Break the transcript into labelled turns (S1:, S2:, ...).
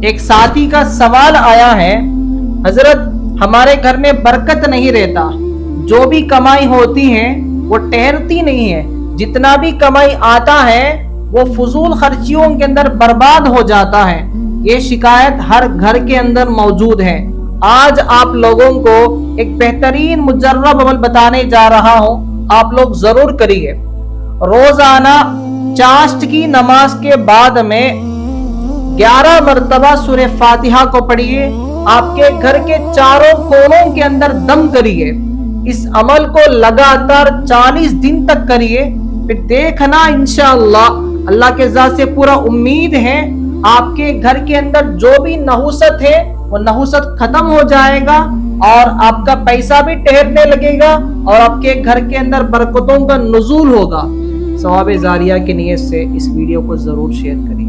S1: ایک ساتھی کا سوال آیا ہے، حضرت ہمارے گھر میں برکت نہیں رہتا، جو بھی کمائی ہوتی ہے وہ ٹھہرتی نہیں ہے، جتنا بھی کمائی آتا ہے وہ فضول خرچیوں کے اندر برباد ہو جاتا ہے۔ یہ شکایت ہر گھر کے اندر موجود ہے۔ آج آپ لوگوں کو ایک بہترین مجرب عمل بتانے جا رہا ہوں، آپ لوگ ضرور کریے۔ روزانہ چاشت کی نماز کے بعد میں 11 مرتبہ سورہ فاتحہ کو پڑھیے، آپ کے گھر کے چاروں کونوں کے اندر دم کریے۔ اس عمل کو لگاتار 40 دن تک کریے، پھر دیکھنا انشاءاللہ، اللہ کے ذات سے پورا امید ہے، آپ کے گھر کے اندر جو بھی نحوست ہے وہ نحوست ختم ہو جائے گا، اور آپ کا پیسہ بھی ٹھہرنے لگے گا، اور آپ کے گھر کے اندر برکتوں کا نزول ہوگا۔ ثواب جاریہ کی نیت سے اس ویڈیو کو ضرور شیئر کریں۔